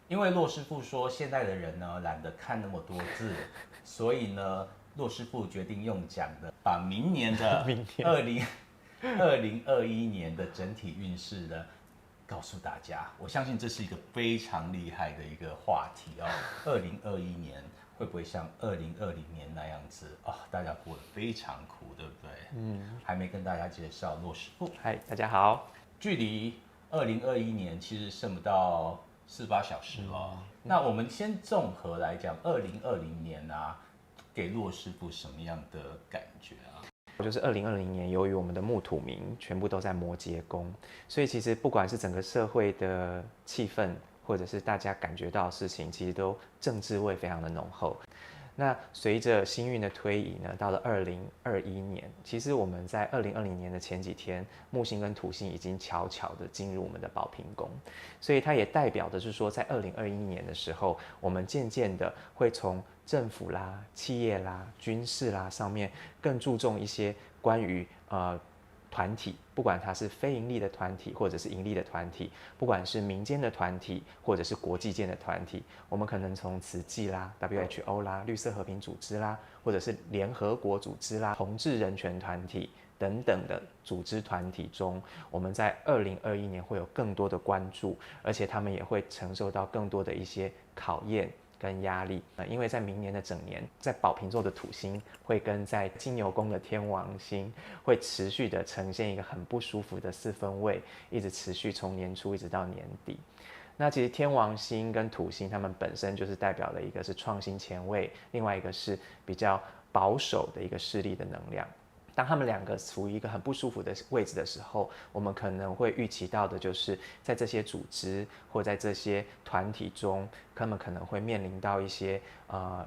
因为骆师傅说，现在的人呢懒得看那么多字，所以呢，骆师傅决定用讲的，把明年的明天2021年的整体运势呢，告诉大家。我相信这是一个非常厉害的一个话题哦。2021年会不会像2020年那样子啊、哦？大家过得非常苦，对不对？还没跟大家介绍骆师傅。嗨，大家好。距离2021年其实剩不到48小时了。那我们先综合来讲，2020年啊，给骆师傅什么样的感觉啊？就是2020年，由于我们的木土冥全部都在摩羯宫，所以其实不管是整个社会的气氛，或者是大家感觉到的事情，其实都政治味非常的浓厚。那随着星运的推移呢，到了2021年，其实我们在2020年的前几天，木星跟土星已经悄悄的进入我们的宝瓶宫，所以它也代表的是说，在2021年的时候，我们渐渐的会从政府啦、企业啦、军事啦上面更注重一些关于团体，不管它是非盈利的团体或者是盈利的团体，不管是民间的团体或者是国际间的团体，我们可能从慈济啦、WHO 啦、绿色和平组织啦，或者是联合国组织啦、同志人权团体等等的组织团体中，我们在2021年会有更多的关注，而且他们也会承受到更多的一些考验跟压力。因为在明年的整年，在宝瓶座的土星会跟在金牛宫的天王星会持续的呈现一个很不舒服的4分位，一直持续从年初一直到年底。那其实天王星跟土星，它们本身就是代表了一个是创新前卫，另外一个是比较保守的一个势力的能量。当他们两个处于一个很不舒服的位置的时候，我们可能会预期到的就是在这些组织或在这些团体中，他们可能会面临到一些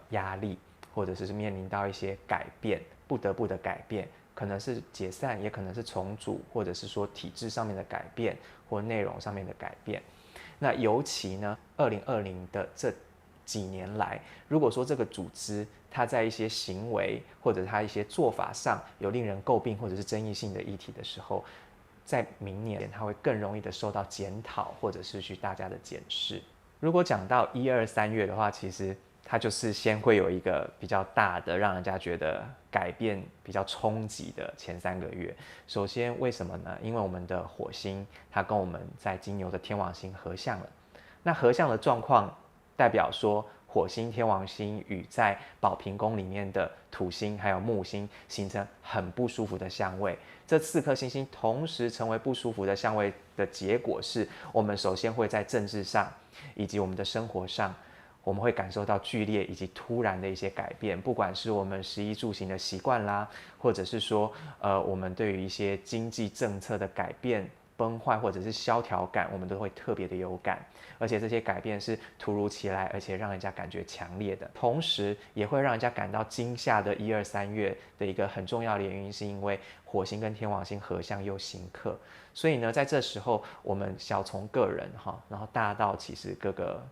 压力，或者是面临到一些改变，不得不的改变，可能是解散，也可能是重组，或者是说体制上面的改变或内容上面的改变。那尤其呢，2020的这几年来，如果说这个组织它在一些行为或者它一些做法上有令人诟病或者是争议性的议题的时候，在明年它会更容易的受到检讨，或者是去大家的检视。如果讲到1、2、3月的话，其实它就是先会有一个比较大的，让人家觉得改变比较冲击的前3个月。首先，为什么呢？因为我们的火星它跟我们在金牛的天王星合相了。那合相的状况代表说，火星、天王星与在宝瓶宫里面的土星还有木星形成很不舒服的相位。这4颗星星同时成为不舒服的相位的结果是，我们首先会在政治上以及我们的生活上，我们会感受到剧烈以及突然的一些改变，不管是我们食衣住行的习惯啦，或者是说我们对于一些经济政策的改变、崩坏或者是萧条感，我们都会特别的有感。而且这些改变是突如其来，而且让人家感觉强烈的，同时也会让人家感到惊吓的1、2、3月的一个很重要的原因，是因为火星跟天王星合相又刑克，所以呢，在这时候，我们小从个人哈，然后大到其实各个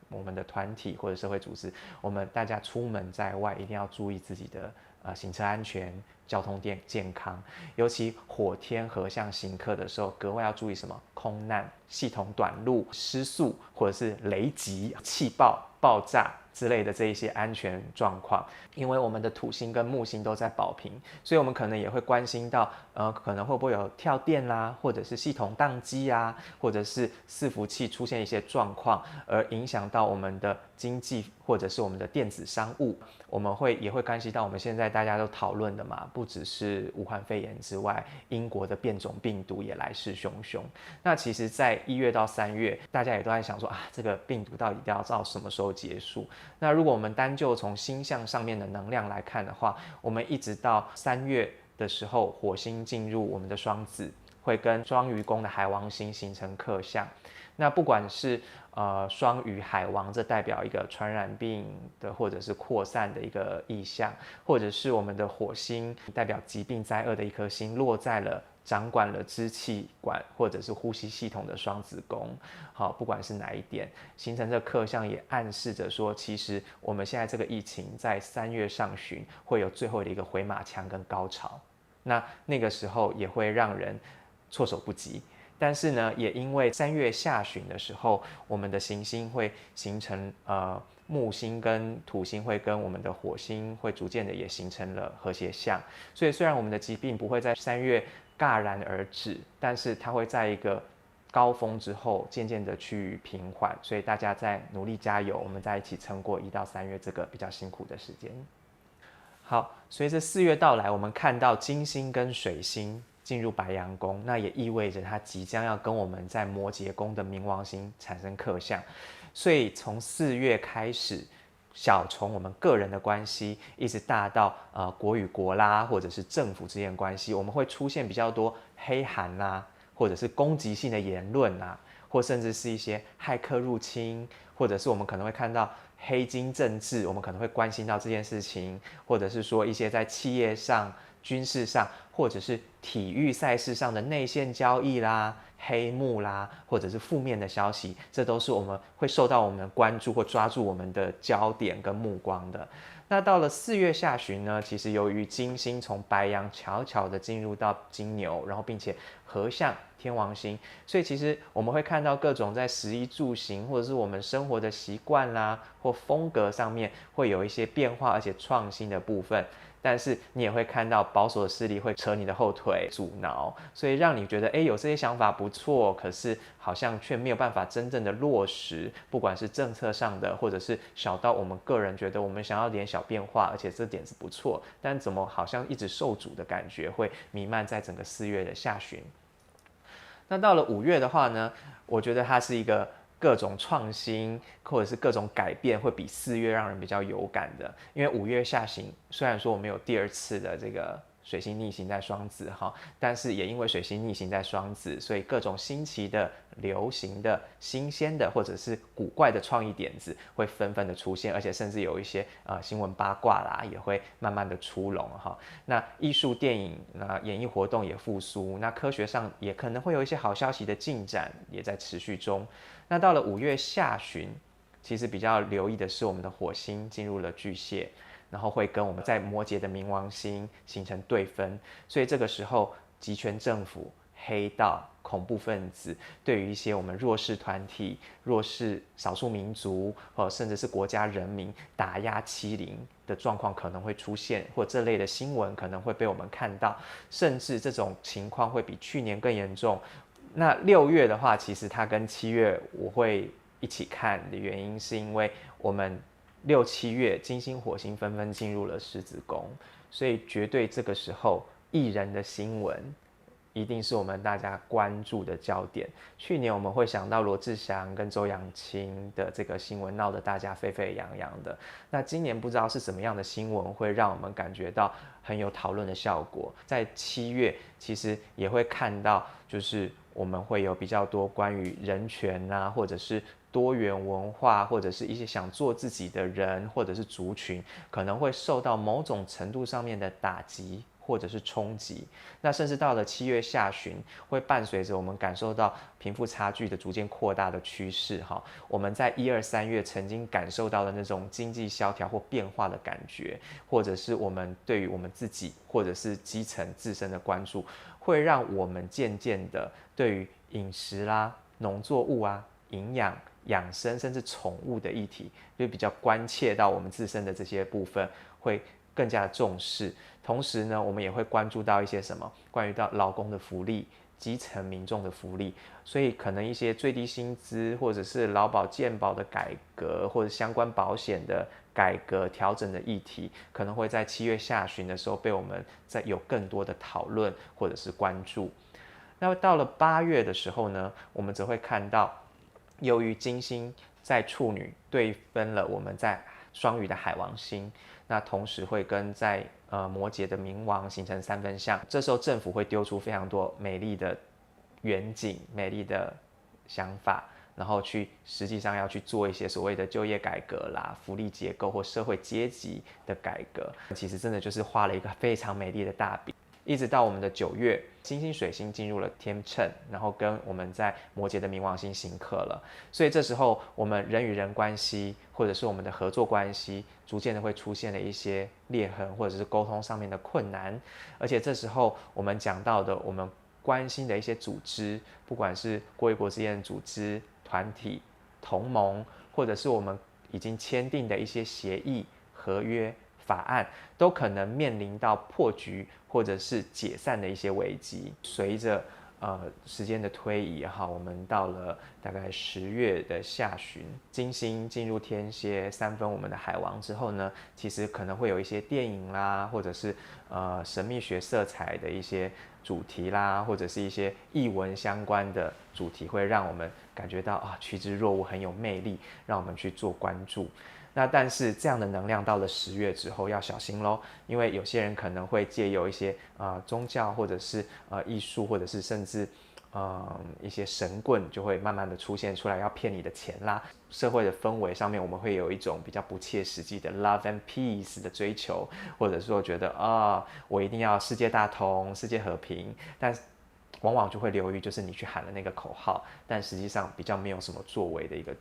我们的团体或者社会组织，我们大家出门在外一定要注意自己的行车安全、交通健康，尤其火天合相刑克的时候，格外要注意什么？空难、系统短路、失速，或者是雷击、气爆、爆炸之类的这一些安全状况。因为我们的土星跟木星都在宝瓶，所以我们可能也会关心到，可能会不会有跳电啦，或者是系统宕机啊，或者是伺服器出现一些状况，而影响到我们的经济或者是我们的电子商务。我们也会关系到我们现在大家都讨论的嘛，不只是武汉肺炎之外，英国的变种病毒也来势汹汹。那其实，在1月到3月，大家也都在想说啊，这个病毒到底要到什么时候结束？那如果我们单就从星象上面的能量来看的话，我们一直到3月的时候，火星进入我们的双子，会跟双鱼宫的海王星形成克相。那不管是双鱼海王，这代表一个传染病的或者是扩散的一个意象，或者是我们的火星代表疾病灾厄的一颗星落在了掌管了支气管或者是呼吸系统的双子宫，好，不管是哪一点形成这克相，也暗示着说，其实我们现在这个疫情在3月上旬会有最后的一个回马枪跟高潮，那个时候也会让人措手不及。但是呢，也因为3月下旬的时候，我们的行星会形成木星跟土星会跟我们的火星会逐渐的也形成了和谐相，所以虽然我们的疾病不会在3月戛然而止，但是它会在一个高峰之后渐渐的去平缓，所以大家在努力加油，我们在一起撑过1到3月这个比较辛苦的时间。好，随着4月到来，我们看到金星跟水星进入白羊宫，那也意味着它即将要跟我们在摩羯宫的冥王星产生克相，所以从4月开始，小从我们个人的关系，一直大到国与国啦，或者是政府之间的关系，我们会出现比较多黑函啦，或者是攻击性的言论啦，或甚至是一些骇客入侵，或者是我们可能会看到黑金政治，我们可能会关心到这件事情，或者是说一些在企业上、军事上，或者是体育赛事上的内线交易啦、黑幕啦，或者是负面的消息，这都是我们会受到我们关注或抓住我们的焦点跟目光的。那到了4月下旬呢，其实由于金星从白羊悄悄的进入到金牛，然后并且合相天王星，所以其实我们会看到各种在食衣住行或者是我们生活的习惯啦或风格上面会有一些变化，而且创新的部分。但是你也会看到保守的势力会扯你的后腿阻挠，所以让你觉得有这些想法不错，可是好像却没有办法真正的落实，不管是政策上的，或者是小到我们个人觉得我们想要点小变化，而且这点是不错，但怎么好像一直受阻的感觉会弥漫在整个4月的下旬。那到了5月的话呢，我觉得它是一个各种创新或者是各种改变会比4月让人比较有感的，因为5月下旬虽然说我们有第2次的这个水星逆行在双子哈，但是也因为水星逆行在双子，所以各种新奇的、流行的、新鲜的或者是古怪的创意点子会纷纷的出现，而且甚至有一些新闻八卦啦也会慢慢的出笼哈。那艺术、电影、演艺活动也复苏，那科学上也可能会有一些好消息的进展也在持续中。那到了5月下旬，其实比较留意的是我们的火星进入了巨蟹，然后会跟我们在摩羯的冥王星形成对分，所以这个时候集权政府、黑道、恐怖分子对于一些我们弱势团体、弱势少数民族，甚至是国家人民打压欺凌的状况可能会出现，或这类的新闻可能会被我们看到，甚至这种情况会比去年更严重。那6月的话，其实它跟7月我会一起看的原因，是因为我们6、7月金星、火星纷纷进入了狮子宫，所以绝对这个时候艺人的新闻一定是我们大家关注的焦点。去年我们会想到罗志祥跟周扬青的这个新闻闹得大家沸沸扬扬的，那今年不知道是什么样的新闻会让我们感觉到很有讨论的效果。在7月其实也会看到，就是我们会有比较多关于人权啊，或者是多元文化，或者是一些想做自己的人或者是族群，可能会受到某种程度上面的打击或者是冲击。那甚至到了7月下旬，会伴随着我们感受到贫富差距的逐渐扩大的趋势哈。我们在1、2、3月曾经感受到的那种经济萧条或变化的感觉，或者是我们对于我们自己或者是基层自身的关注，会让我们渐渐的对于饮食啦、农作物啊、营养、养生甚至宠物的议题，就比较关切到我们自身的这些部分，会更加的重视。同时呢，我们也会关注到一些什么关于到劳工的福利、基层民众的福利，所以可能一些最低薪资或者是劳保健保的改革，或者相关保险的改革调整的议题，可能会在7月下旬的时候被我们再有更多的讨论或者是关注。那到了8月的时候呢，我们则会看到，由于金星在处女对分了我们在双鱼的海王星，那同时会跟在摩羯的冥王形成3分相，这时候政府会丢出非常多美丽的远景、美丽的想法，然后实际上要去做一些所谓的就业改革啦、福利结构或社会阶级的改革，其实真的就是画了一个非常美丽的大饼。一直到我们的9月，金星、水星进入了天秤，然后跟我们在摩羯的冥王星刑克了，所以这时候我们人与人关系，或者是我们的合作关系，逐渐的会出现了一些裂痕，或者是沟通上面的困难，而且这时候我们讲到的，我们关心的一些组织，不管是国与国之间的组织、团体、同盟，或者是我们已经签订的一些协议、合约、法案，都可能面临到破局或者是解散的一些危机。随着时间的推移哈，我们到了大概10月的下旬，金星进入天蝎3分我们的海王之后呢，其实可能会有一些电影啦，或者是神秘学色彩的一些主题啦，或者是一些艺文相关的主题，会让我们感觉到啊趋之若鹜，很有魅力，让我们去做关注。那但是这样的能量到了10月之后要小心咯，因为有些人可能会借由一些宗教或者是艺术，或者是甚至一些神棍就会慢慢的出现出来，要骗你的钱啦。社会的氛围上面，我们会有一种比较不切实际的 love and peace 的追求，或者说觉得我一定要世界大同、世界和平，但往往就会流于就是你去喊了那个口号，但实际上比较没有什么作为的一个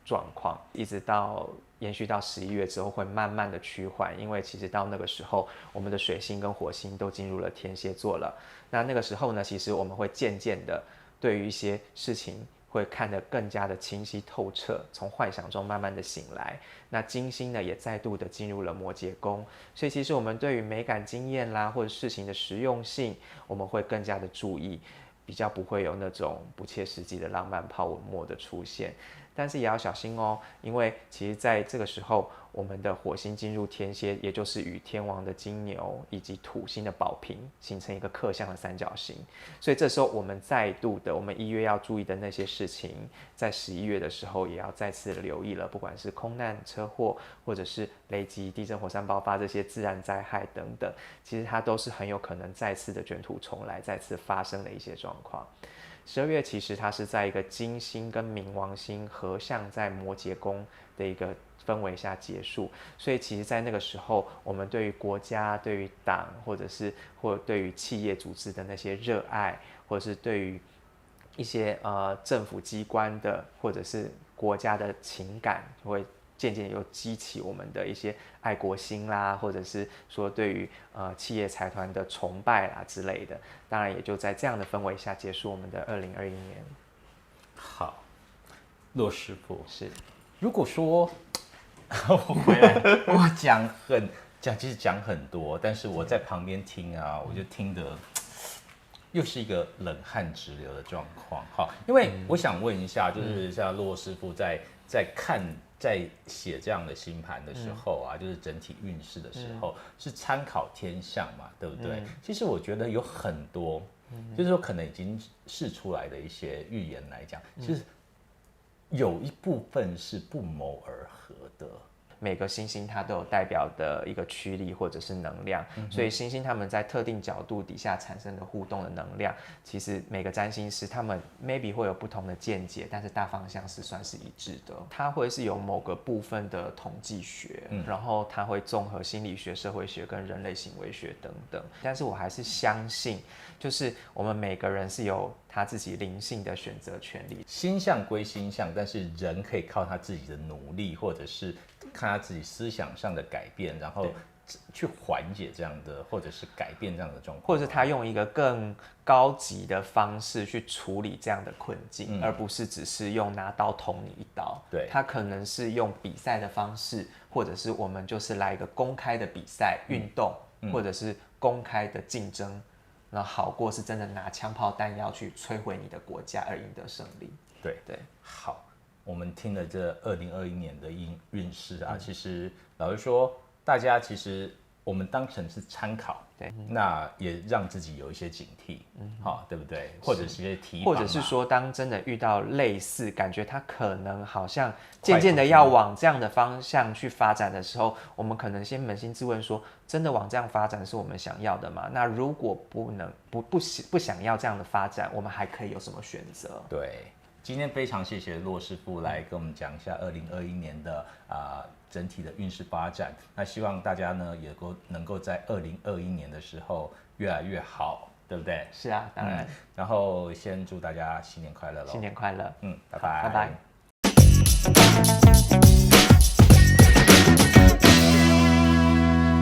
状况，一直到延续到11月之后会慢慢的趋缓，因为其实到那个时候，我们的水星跟火星都进入了天蝎座了。那个时候呢，其实我们会渐渐的对于一些事情会看得更加的清晰透彻，从幻想中慢慢的醒来。那金星呢也再度的进入了摩羯宫，所以其实我们对于美感经验啦，或者事情的实用性，我们会更加的注意，比较不会有那种不切实际的浪漫泡沫的出现。但是也要小心哦，因为其实在这个时候，我们的火星进入天蝎，也就是与天王的金牛以及土星的宝瓶形成一个克相的三角形，所以这时候我们再度的，我们1月要注意的那些事情，在11月的时候也要再次的留意了，不管是空难、车祸，或者是雷击、地震、火山爆发这些自然灾害等等，其实它都是很有可能再次的卷土重来，再次发生的一些状况。12月其实它是在一个金星跟冥王星合相在摩羯宫的一个氛围下结束，所以其实在那个时候，我们对于国家、对于党，或者对于企业组织的那些热爱，或者是对于一些政府机关的或者是国家的情感，会渐渐又激起我们的一些爱国心啦，或者是说对于企业财团的崇拜啦之类的，当然也就在这样的氛围下结束我们的2021年。好，骆师傅是，如果说我回来，我其实讲很多，但是我在旁边听啊，我就听得又是一个冷汗直流的状况。好，因为我想问一下，就是像骆师傅在写这样的星盘的时候啊，就是整体运势的时候，是参考天象嘛，对不对？其实我觉得有很多，就是说可能已经释出来的一些预言来讲，其实有一部分是不谋而合的。每个星星它都有代表的一个驱力或者是能量，所以星星它们在特定角度底下产生的互动的能量，其实每个占星师他们 maybe 会有不同的见解，但是大方向是算是一致的。它会是有某个部分的统计学，然后它会综合心理学、社会学跟人类行为学等等。但是我还是相信，就是我们每个人是有他自己灵性的选择权利。星象归星象，但是人可以靠他自己的努力，或者是看他自己思想上的改变，然后去缓解这样的，或者是改变这样的状况，或者是他用一个更高级的方式去处理这样的困境，而不是只是用拿刀捅你一刀。对，他可能是用比赛的方式，或者是我们就是来一个公开的比赛运动，或者是公开的竞争，然后好过是真的拿枪炮弹药去摧毁你的国家而赢得胜利。对，好。我们听了这2021年的运势啊，其实老实说，大家其实我们当成是参考，对，那也让自己有一些警惕，好，对不对？或者是一些提防，或者是说，当真的遇到类似感觉，它可能好像渐渐的要往这样的方向去发展的时候，我们可能先扪心自问说，真的往这样发展是我们想要的吗？那如果不想要这样的发展，我们还可以有什么选择？对。今天非常谢谢骆师傅来跟我们讲一下2021年的整体的运势发展。那希望大家呢也能够在2021年的时候越来越好，对不对？是啊，当然。然后先祝大家新年快乐喽！新年快乐！拜拜，拜拜。